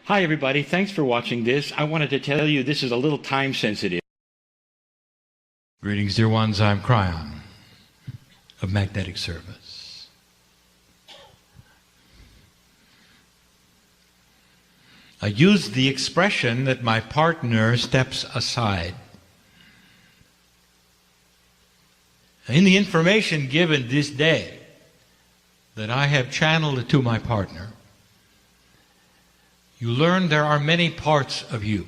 Hi everybody, thanks for watching this. I wanted to tell you this is a little time sensitive. Greetings, dear ones. I'm Kryon of Magnetic Service. I use the expression that my partner steps aside. In the information given this day that I have channeled to my partner, you learn there are many parts of you.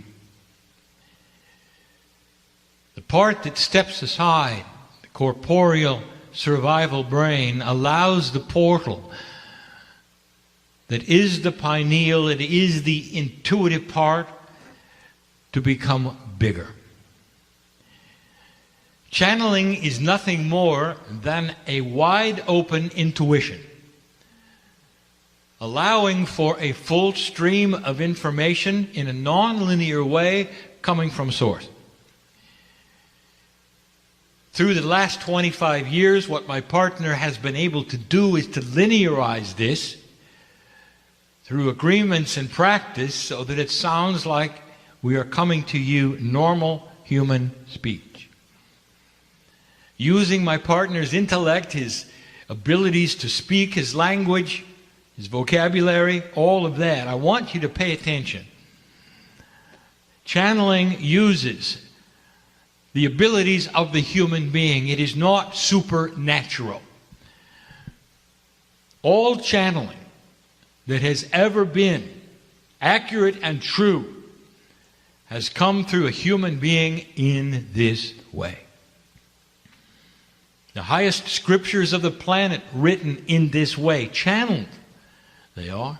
The part that steps aside, the corporeal survival brain, allows the portal that is the pineal, it is the intuitive part, to become bigger. Channeling is nothing more than a wide open intuition, allowing for a full stream of information in a non-linear way coming from source. Through the last 25 years, what my partner has been able to do is to linearize this through agreements and practice so that it sounds like we are coming to you normal human speech. Using my partner's intellect, his abilities to speak his language, his vocabulary, all of that, I want you to pay attention. Channeling uses the abilities of the human being. It is not supernatural. All channeling that has ever been accurate and true has come through a human being in this way. The highest scriptures of the planet written in this way, channeled they are.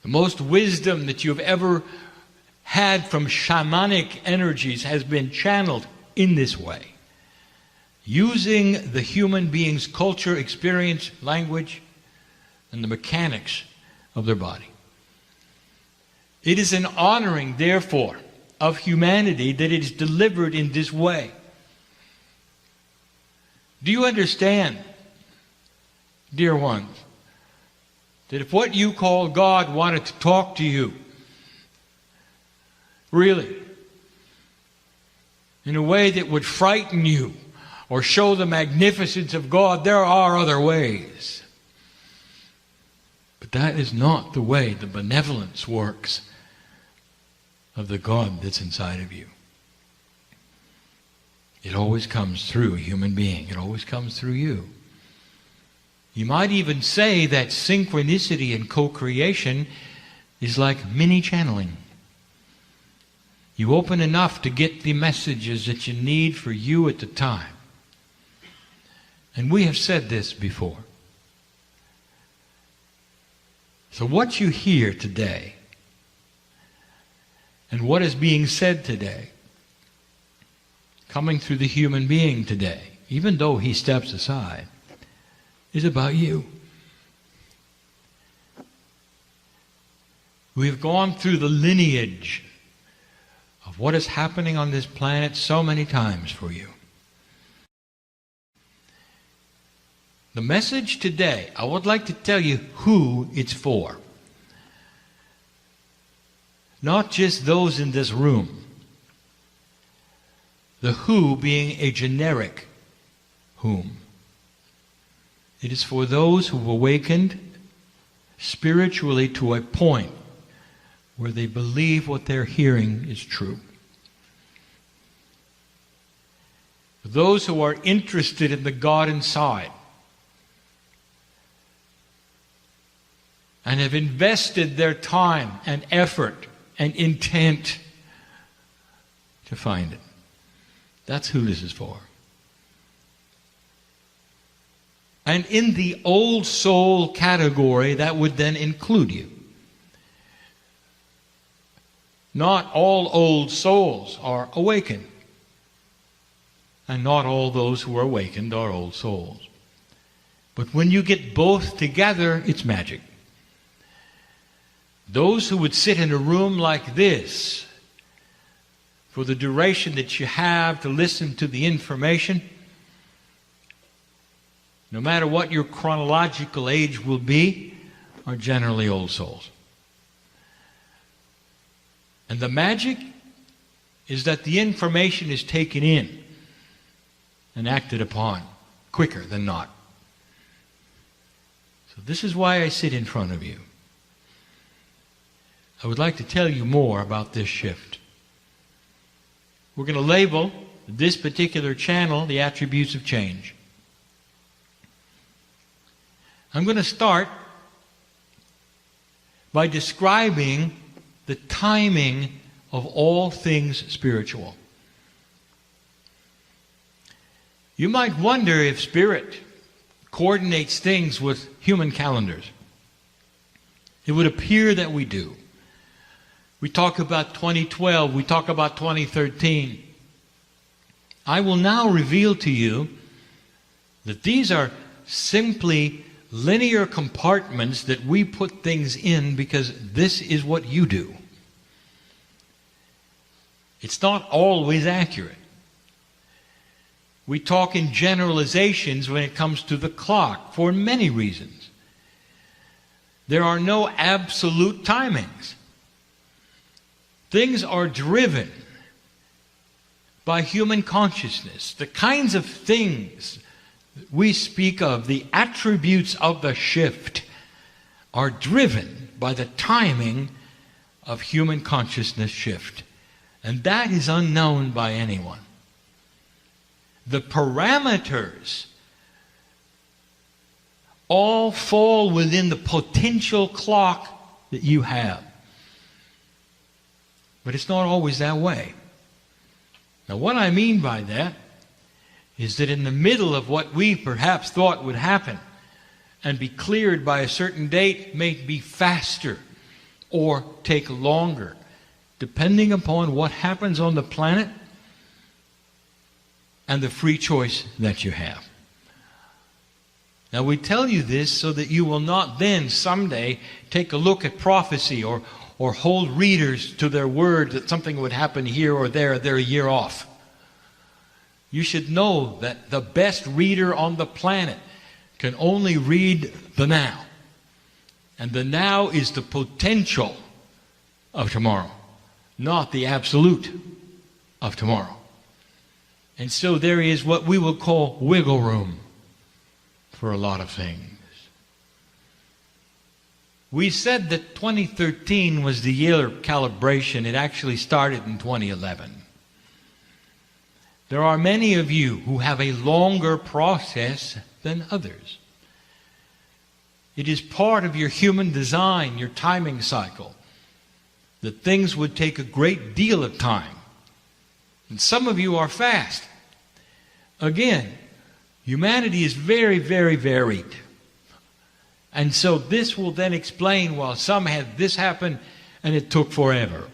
The most wisdom that you've ever had from shamanic energies has been channeled in this way, using the human being's culture, experience, language, and the mechanics of their body. It is an honoring, therefore, of humanity that it is delivered in this way. Do you understand, dear ones, that if what you call God wanted to talk to you, really, in a way that would frighten you or show the magnificence of God, there are other ways. But that is not the way the benevolence works of the God that's inside of you. It always comes through a human being. It always comes through you. You might even say that synchronicity and co-creation is like mini channeling. You open enough to get the messages that you need for you at the time. And we have said this before. So what you hear today and what is being said today, coming through the human being today, even though he steps aside, is about you. We've gone through the lineage of what is happening on this planet so many times for you. The message today, I would like to tell you who it's for. Not just those in this room. The who being a generic whom. It is for those who've awakened spiritually to a point where they believe what they're hearing is true. For those who are interested in the God inside and have invested their time and effort and intent to find it. That's who this is for. And in the old soul category, that would then include you. Not all old souls are awakened. And not all those who are awakened are old souls. But when you get both together, it's magic. Those who would sit in a room like this for the duration that you have to listen to the information, no matter what your chronological age will be, are generally old souls. And the magic is that the information is taken in and acted upon quicker than not. So this is why I sit in front of you. I would like to tell you more about this shift. We're going to label this particular channel the attributes of change. I'm going to start by describing the timing of all things spiritual. You might wonder if Spirit coordinates things with human calendars. It would appear that we do. We talk about 2012, we talk about 2013. I will now reveal to you that these are simply linear compartments that we put things in because this is what you do. It's not always accurate. We talk in generalizations when it comes to the clock for many reasons. There are no absolute timings. Things are driven by human consciousness. The kinds of things we speak of, the attributes of the shift, are driven by the timing of human consciousness shift. And that is unknown by anyone. The parameters all fall within the potential clock that you have. But it's not always that way. Now, what I mean by that is that in the middle of what we perhaps thought would happen and be cleared by a certain date may be faster or take longer, depending upon what happens on the planet and the free choice that you have. Now, we tell you this so that you will not then someday take a look at prophecy or hold readers to their word that something would happen here or there, they're a year off. You should know that the best reader on the planet can only read the now. And the now is the potential of tomorrow, not the absolute of tomorrow. And so there is what we will call wiggle room for a lot of things. We said that 2013 was the year of calibration. It actually started in 2011. There are many of you who have a longer process than others. It is part of your human design, your timing cycle, that things would take a great deal of time. And some of you are fast. Again, humanity is very, very varied. And so this will then explain, well, some had this happen and it took forever.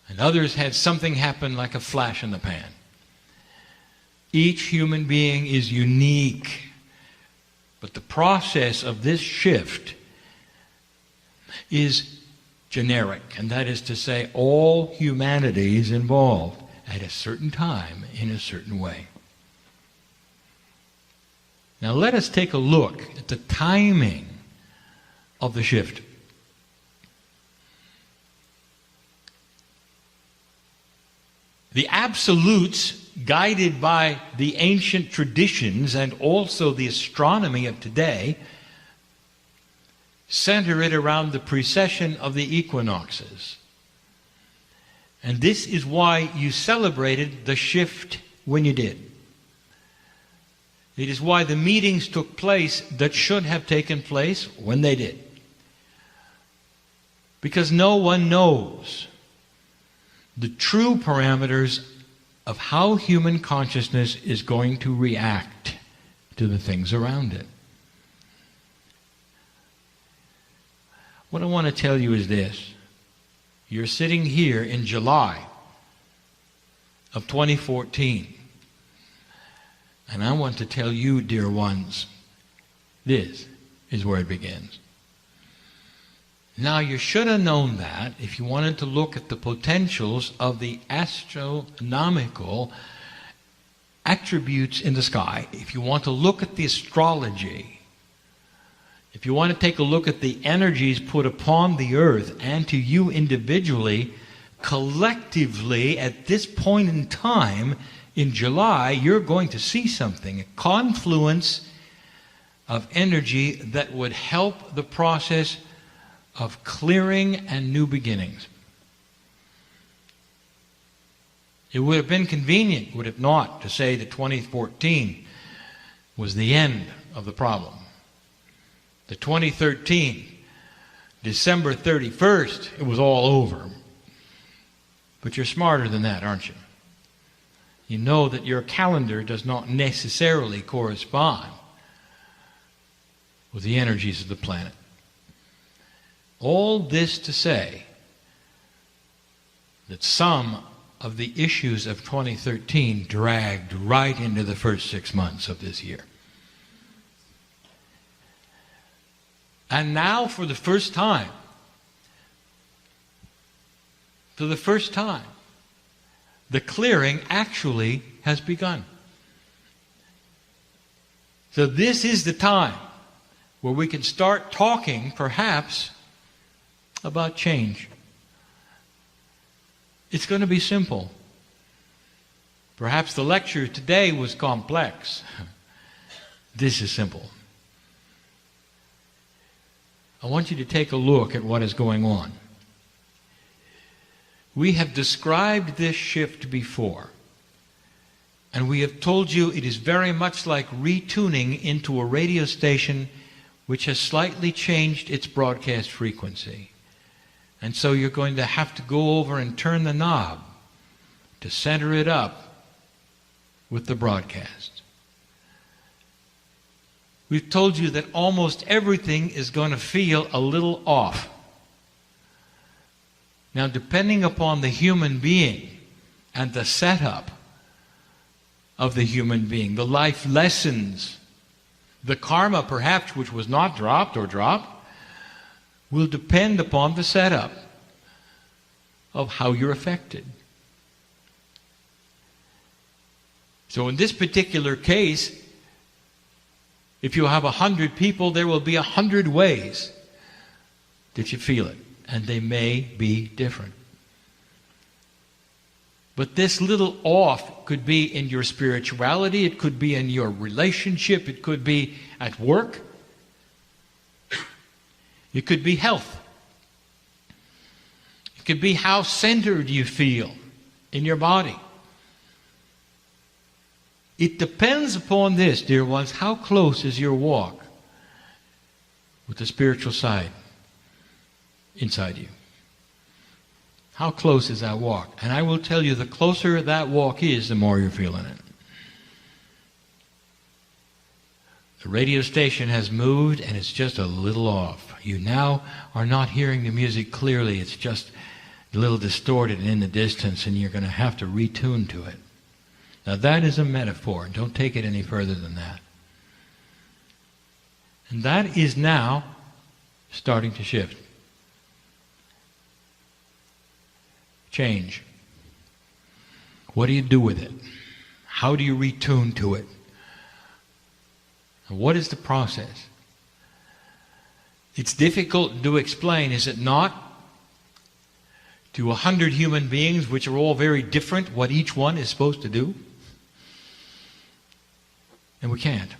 And others had something happen like a flash in the pan. Each human being is unique. But the process of this shift is generic. And that is to say, all humanity is involved at a certain time in a certain way. Now let us take a look at the timing of the shift. The absolutes, guided by the ancient traditions and also the astronomy of today, center it around the precession of the equinoxes. And this is why you celebrated the shift when you did. It is why the meetings took place that should have taken place when they did. Because no one knows the true parameters of how human consciousness is going to react to the things around it. What I want to tell you is this. You're sitting here in July of 2014. And I want to tell you, dear ones, this is where it begins. Now, you should have known that if you wanted to look at the potentials of the astronomical attributes in the sky, if you want to look at the astrology, if you want to take a look at the energies put upon the earth and to you individually, collectively, at this point in time, in July, you're going to see something, a confluence of energy that would help the process of clearing and new beginnings. It would have been convenient, would it not, to say that 2014 was the end of the problem. The 2013, December 31st, it was all over. But you're smarter than that, aren't you? You know that your calendar does not necessarily correspond with the energies of the planet. All this to say that some of the issues of 2013 dragged right into the first 6 months of this year. And now for the first time, the clearing actually has begun. So this is the time where we can start talking, perhaps, about change. It's going to be simple. Perhaps the lecture today was complex. This is simple. I want you to take a look at what is going on. We have described this shift before, and we have told you it is very much like retuning into a radio station which has slightly changed its broadcast frequency. And so you're going to have to go over and turn the knob to center it up with the broadcast. We've told you that almost everything is going to feel a little off. Now, depending upon the human being and the setup of the human being, the life lessons, the karma perhaps which was not dropped or dropped, will depend upon the setup of how you're affected. So in this particular case, if you have 100 people, there will be 100 ways that you feel it, and they may be different. But this little off could be in your spirituality, it could be in your relationship, it could be at work, it could be health. It could be how centered you feel in your body. It depends upon this, dear ones, how close is your walk with the spiritual side inside you? How close is that walk? And I will tell you, the closer that walk is, the more you're feeling it. The radio station has moved and it's just a little off. You now are not hearing the music clearly. It's just a little distorted and in the distance, and you're going to have to retune to it. Now that is a metaphor. Don't take it any further than that. And that is now starting to shift. Change. What do you do with it? How do you retune to it? And what is the process? It's difficult to explain, is it not? To 100 human beings, which are all very different, what each one is supposed to do. And we can't.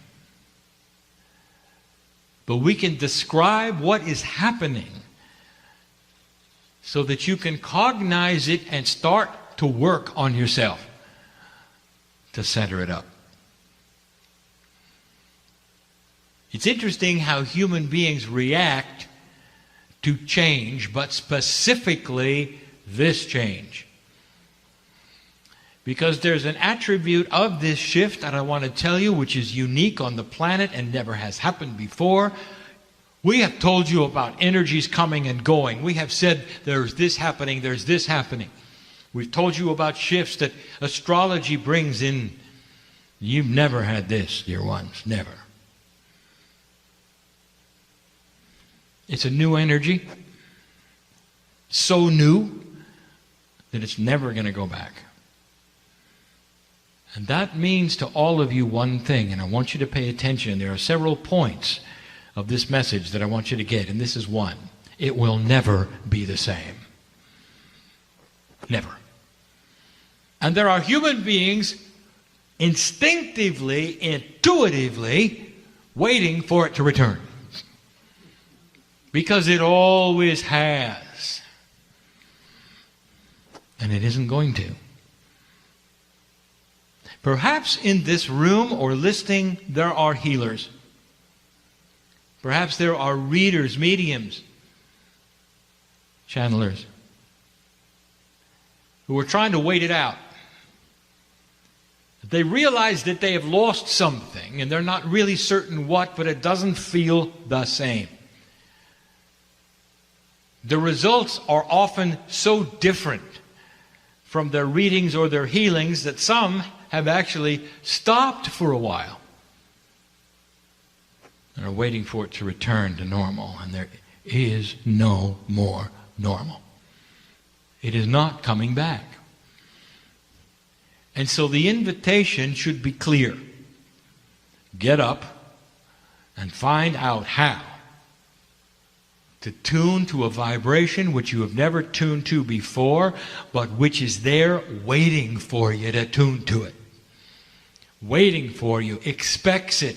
But we can describe what is happening so that you can cognize it and start to work on yourself to center it up. It's interesting how human beings react to change, but specifically this change. Because there's an attribute of this shift that I want to tell you, which is unique on the planet and never has happened before. We have told you about energies coming and going. We have said there's this happening, there's this happening. We've told you about shifts that astrology brings in. You've never had this, dear ones, never. It's a new energy, so new that it's never going to go back. And that means to all of you one thing, and I want you to pay attention. There are several points of this message that I want you to get, and this is one. It will never be the same. Never. And there are human beings instinctively, intuitively waiting for it to return. Because it always has. And it isn't going to. Perhaps in this room or listening, there are healers. Perhaps there are readers, mediums, channelers, who are trying to wait it out. They realize that they have lost something, and they're not really certain what, but it doesn't feel the same. The results are often so different from their readings or their healings that some have actually stopped for a while and are waiting for it to return to normal. And there is no more normal. It is not coming back. And so the invitation should be clear. Get up and find out how to tune to a vibration which you have never tuned to before, but which is there waiting for you to tune to it. Waiting for you, expects it.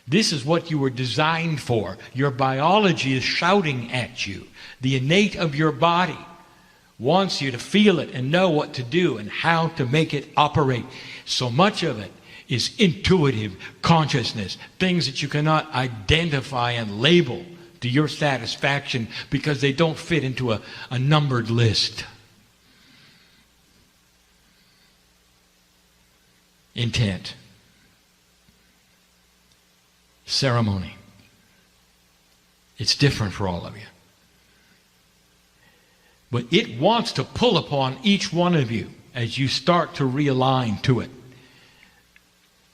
This is what you were designed for. Your biology is shouting at you. The innate of your body wants you to feel it and know what to do and how to make it operate. So much of it is intuitive consciousness, things that you cannot identify and label to your satisfaction because they don't fit into a numbered list. Intent. Ceremony. It's different for all of you. But it wants to pull upon each one of you as you start to realign to it.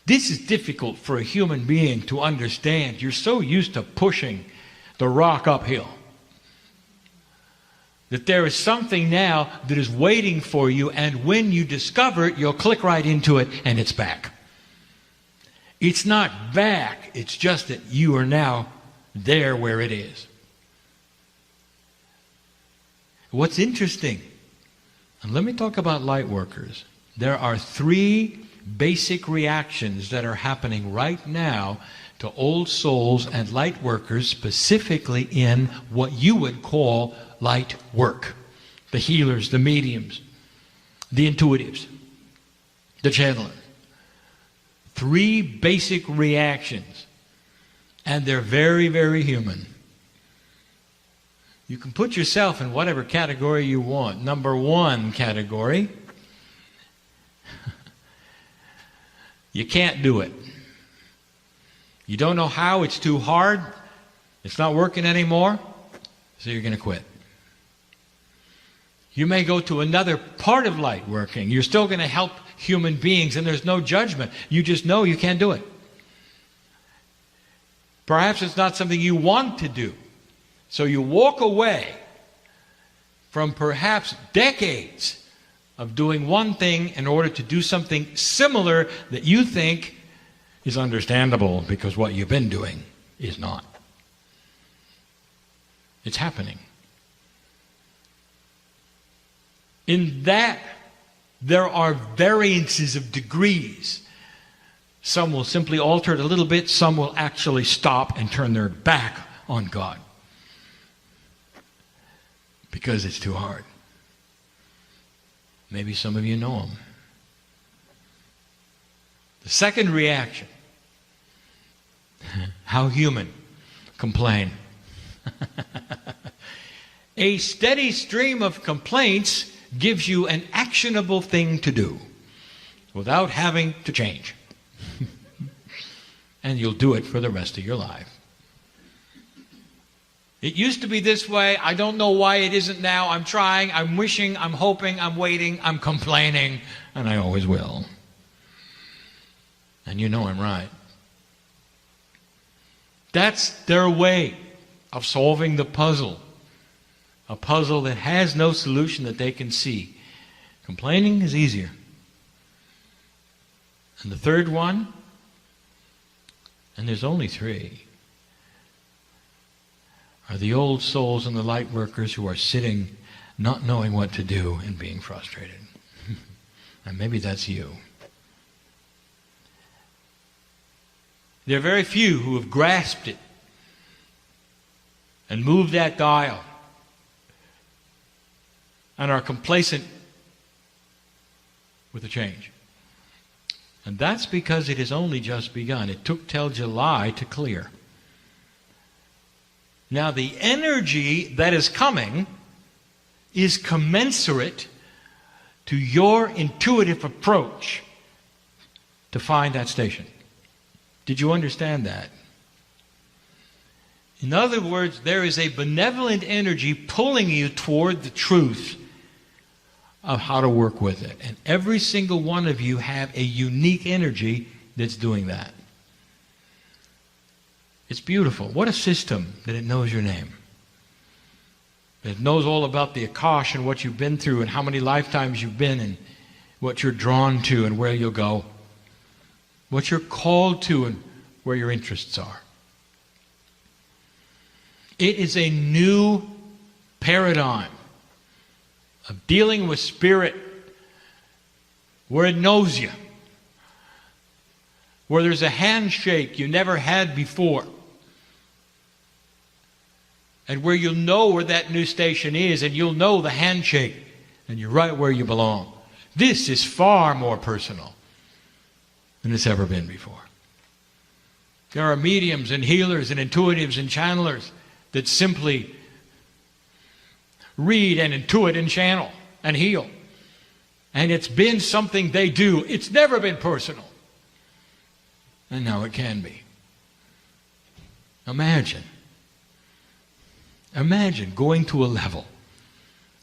This is difficult for a human being to understand. You're so used to pushing the rock uphill that there is something now that is waiting for you, and when you discover it, you'll click right into it and it's back. It's not back, it's just that you are now there where it is. What's interesting, and let me talk about light workers. There are 3 basic reactions that are happening right now to old souls and light workers, specifically in what you would call light work. The healers, the mediums, the intuitives, the channelers. 3 basic reactions, and they're very, very human. You can put yourself in whatever category you want. Number 1 category, you can't do it. You don't know how, it's too hard, it's not working anymore, so you're going to quit. You may go to another part of light working. You're still going to help human beings, and there's no judgment. You just know you can't do it. Perhaps it's not something you want to do. So you walk away from perhaps decades of doing one thing in order to do something similar that you think is understandable because what you've been doing is not. It's happening. In that, there are variances of degrees. Some will simply alter it a little bit. Some will actually stop and turn their back on God because it's too hard. Maybe some of you know them. The second reaction, how human, complain. A steady stream of complaints gives you an actionable thing to do without having to change. And you'll do it for the rest of your life. It used to be this way. I don't know why it isn't now. I'm trying, I'm wishing, I'm hoping, I'm waiting, I'm complaining, and I always will. And you know I'm right. That's their way of solving the puzzle. A puzzle that has no solution that they can see. Complaining is easier. And the third one, and there's only 3, are the old souls and the light workers who are sitting not knowing what to do and being frustrated. And maybe that's you. There are very few who have grasped it and moved that dial and are complacent with the change. And that's because it has only just begun. It took till July to clear. Now the energy that is coming is commensurate to your intuitive approach to find that station. Did you understand that? In other words, there is a benevolent energy pulling you toward the truth of how to work with it. And every single one of you have a unique energy that's doing that. It's beautiful. What a system that it knows your name. It knows all about the Akash and what you've been through and how many lifetimes you've been and what you're drawn to and where you'll go. What you're called to and where your interests are. It is a new paradigm of dealing with spirit where it knows you, where there's a handshake you never had before, and where you'll know where that new station is and you'll know the handshake and you're right where you belong. This is far more personal than it's ever been before. There are mediums and healers and intuitives and channelers that simply read and intuit and channel and heal. And it's been something they do. It's never been personal. And now it can be. Imagine going to a level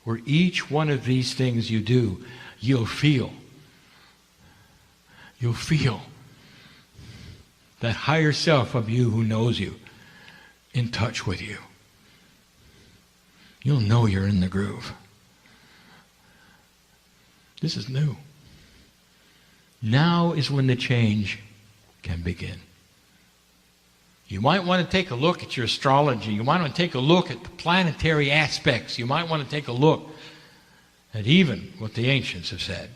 where each one of these things you do, you'll feel that higher self of you who knows you in touch with you. You'll know you're in the groove. This is new. Now is when the change can begin. You might want to take a look at your astrology. You might want to take a look at the planetary aspects. You might want to take a look at even what the ancients have said.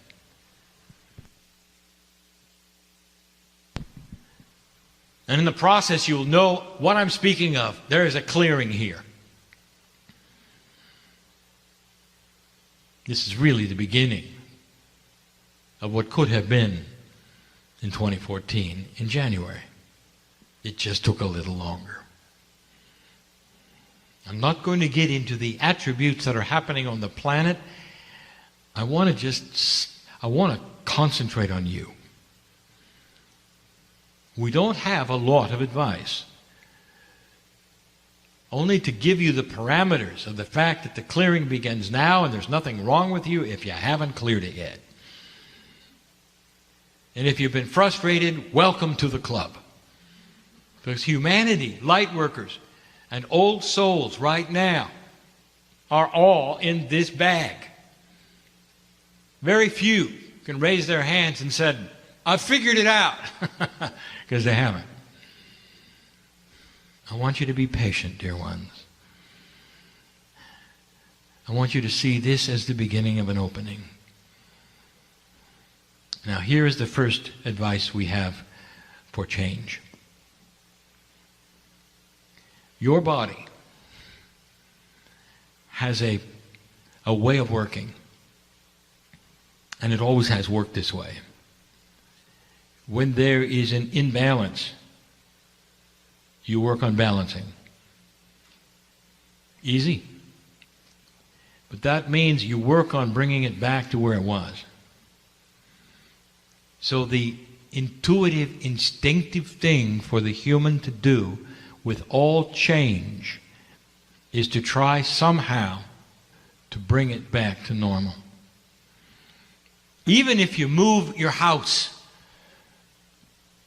And in the process, you'll know what I'm speaking of. There is a clearing here. This is really the beginning of what could have been in 2014 in January. It just took a little longer. I'm not going to get into the attributes that are happening on the planet. I want to concentrate on you. We don't have a lot of advice. Only to give you the parameters of the fact that the clearing begins now and there's nothing wrong with you if you haven't cleared it yet. And if you've been frustrated, welcome to the club. Because humanity, light workers, and old souls right now are all in this bag. Very few can raise their hands and said, I figured it out. Because they haven't. I want you to be patient, dear ones. I want you to see this as the beginning of an opening. Now, here is the first advice we have for change. Your body has a way of working, and it always has worked this way. When there is an imbalance, you work on balancing. Easy. But that means you work on bringing it back to where it was. So the intuitive, instinctive thing for the human to do with all change is to try somehow to bring it back to normal. Even if you move your house,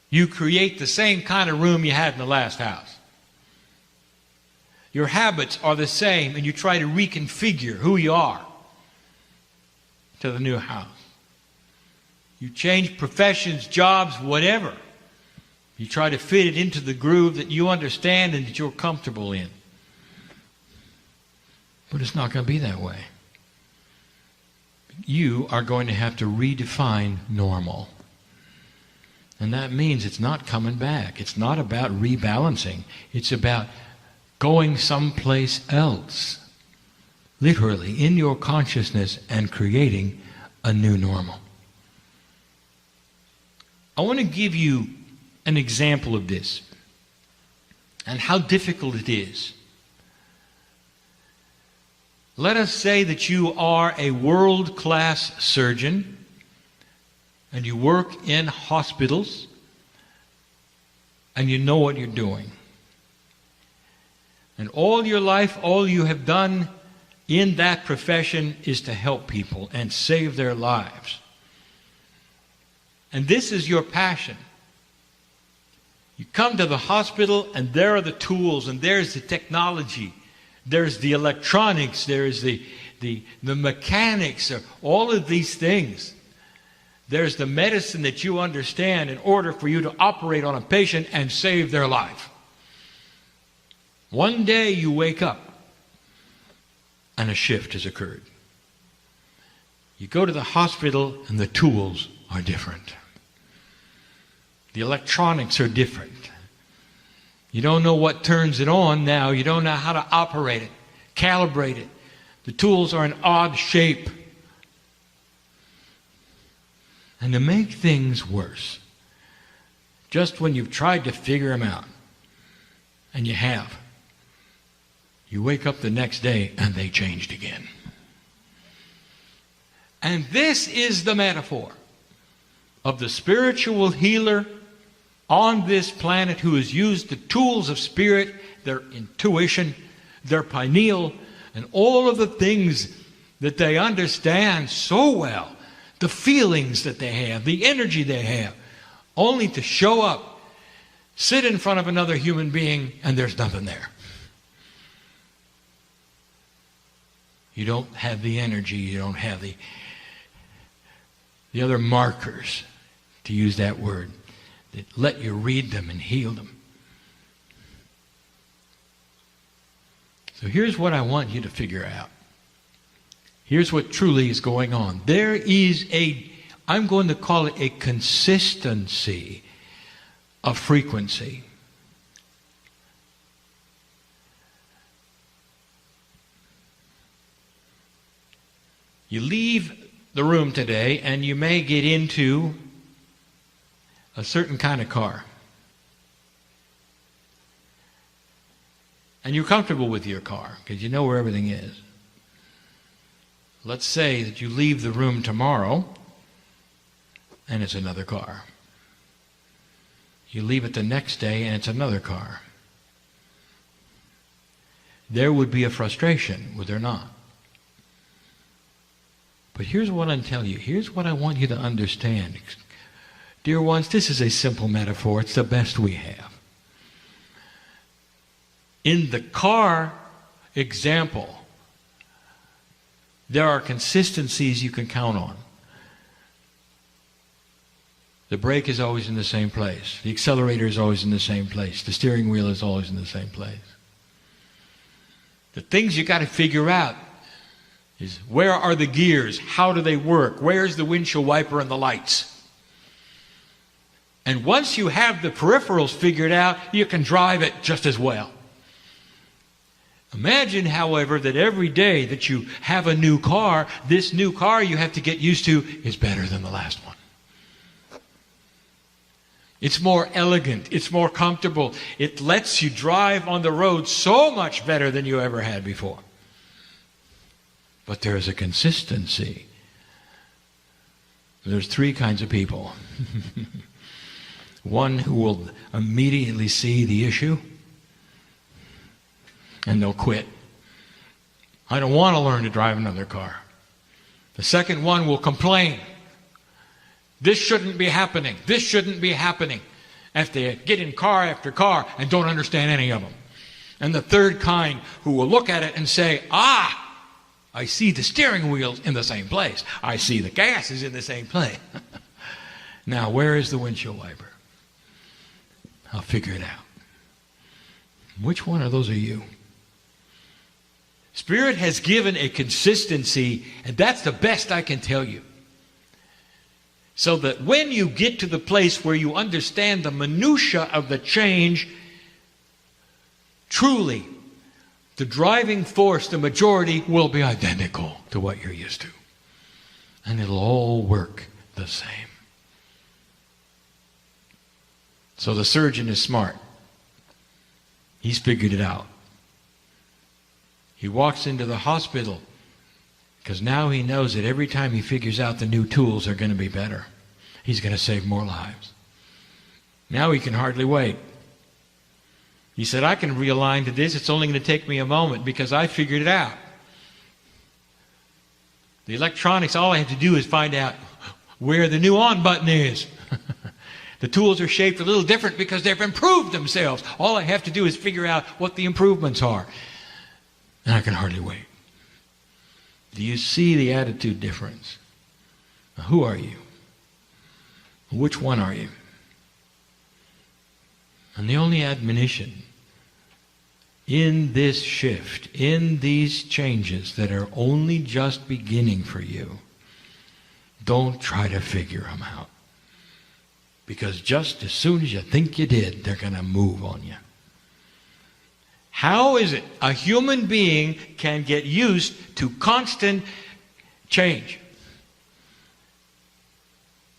you create the same kind of room you had in the last house. Your habits are the same, and you try to reconfigure who you are to the new house. You change professions, jobs, whatever. You try to fit it into the groove that you understand and that you're comfortable in. But it's not going to be that way. you are going to have to redefine normal. And that means it's not coming back. It's not about rebalancing. It's about going someplace else, literally, in your consciousness, and creating a new normal. I want to give you an example of this and how difficult it is. Let us say that you are a world-class surgeon and you work in hospitals and you know what you're doing. And all your life, all you have done in that profession is to help people and save their lives. And this is your passion. You come to the hospital and there are the tools and there's the technology. There's the electronics, there's the mechanics, all of these things. There's the medicine that you understand in order for you to operate on a patient and save their life. One day you wake up and a shift has occurred. You go to the hospital and the tools are different. The electronics are different. You don't know what turns it on now. You don't know how to operate it, calibrate it. The tools are in odd shape. And to make things worse, just when you've tried to figure them out, and you have, you wake up the next day and they changed again. And this is the metaphor of the spiritual healer on this planet who has used the tools of spirit, their intuition, their pineal, and all of the things that they understand so well, the feelings that they have, the energy they have, only to show up, sit in front of another human being, and there's nothing there. You don't have the energy, you don't have the other markers, to use that word, that let you read them and heal them. So here's what I want you to figure out. Here's what truly is going on. There is I'm going to call it a consistency of frequency. You leave the room today and you may get into a certain kind of car. And you're comfortable with your car because you know where everything is. Let's say that you leave the room tomorrow and it's another car. You leave it the next day and it's another car. There would be a frustration, would there not? But here's what I'm telling you. Here's what I want you to understand. Dear ones, this is a simple metaphor. It's the best we have. In the car example, there are consistencies you can count on. The brake is always in the same place. The accelerator is always in the same place. The steering wheel is always in the same place. The things you got to figure out is where are the gears? How do they work? Where's the windshield wiper and the lights? And once you have the peripherals figured out, you can drive it just as well. Imagine, however, that every day that you have a new car, this new car you have to get used to is better than the last one. It's more elegant. It's more comfortable. It lets you drive on the road so much better than you ever had before. But there is a consistency. There's three kinds of people. One who will immediately see the issue and they'll quit. I don't want to learn to drive another car. The second one will complain. This shouldn't be happening. This shouldn't be happening. If they get in car after car and don't understand any of them. And the third kind who will look at it and say, I see the steering wheel's in the same place. I see the gas is in the same place. Now, where is the windshield wiper? I'll figure it out. Which one of those are you? Spirit has given a consistency, and that's the best I can tell you. So that when you get to the place where you understand the minutia of the change, truly, the driving force, the majority, will be identical to what you're used to. And it'll all work the same. So the surgeon is smart. He's figured it out. He walks into the hospital because now he knows that every time he figures out the new tools are going to be better. He's going to save more lives. Now he can hardly wait. He said, I can realign to this. It's only going to take me a moment because I figured it out. The electronics, all I have to do is find out where the new on button is. The tools are shaped a little different because they've improved themselves. All I have to do is figure out what the improvements are. And I can hardly wait. Do you see the attitude difference? Now, who are you? Which one are you? And the only admonition in this shift, in these changes that are only just beginning for you, don't try to figure them out. Because just as soon as you think you did, they're going to move on you. How is it a human being can get used to constant change?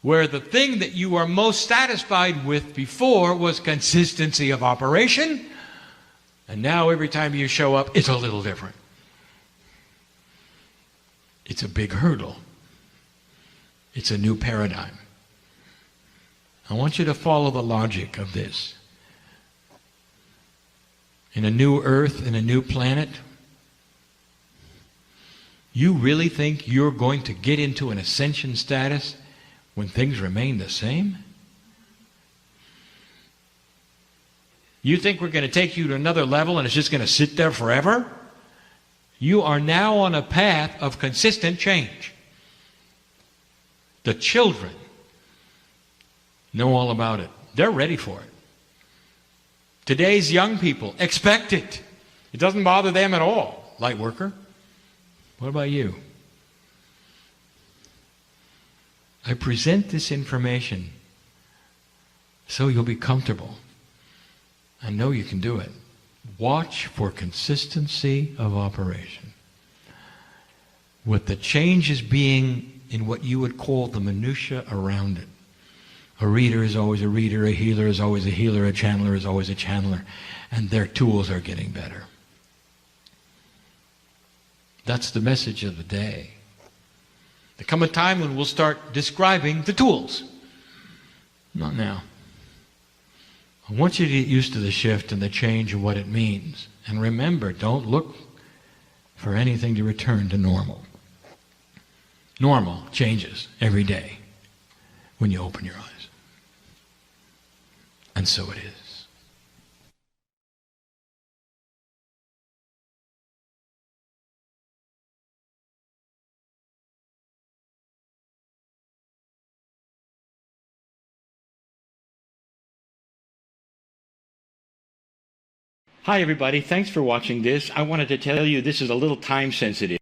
Where the thing that you were most satisfied with before was consistency of operation, and now every time you show up, it's a little different. It's a big hurdle. It's a new paradigm. I want you to follow the logic of this. In a new earth, in a new planet, you really think you're going to get into an ascension status when things remain the same? You think we're going to take you to another level and it's just going to sit there forever? You are now on a path of consistent change. The children know all about it. They're ready for it. Today's young people expect it. It doesn't bother them at all. Light worker, what about you? I present this information so you'll be comfortable. I know you can do it. Watch for consistency of operation. With the changes being in what you would call the minutia around it. A reader is always a reader, a healer is always a healer, a channeler is always a channeler, and their tools are getting better. That's the message of the day. There come a time when we'll start describing the tools. Not now. I want you to get used to the shift and the change and what it means. And remember, don't look for anything to return to normal. Normal changes every day when you open your eyes. And so it is. Hi, everybody. Thanks for watching this. I wanted to tell you this is a little time sensitive.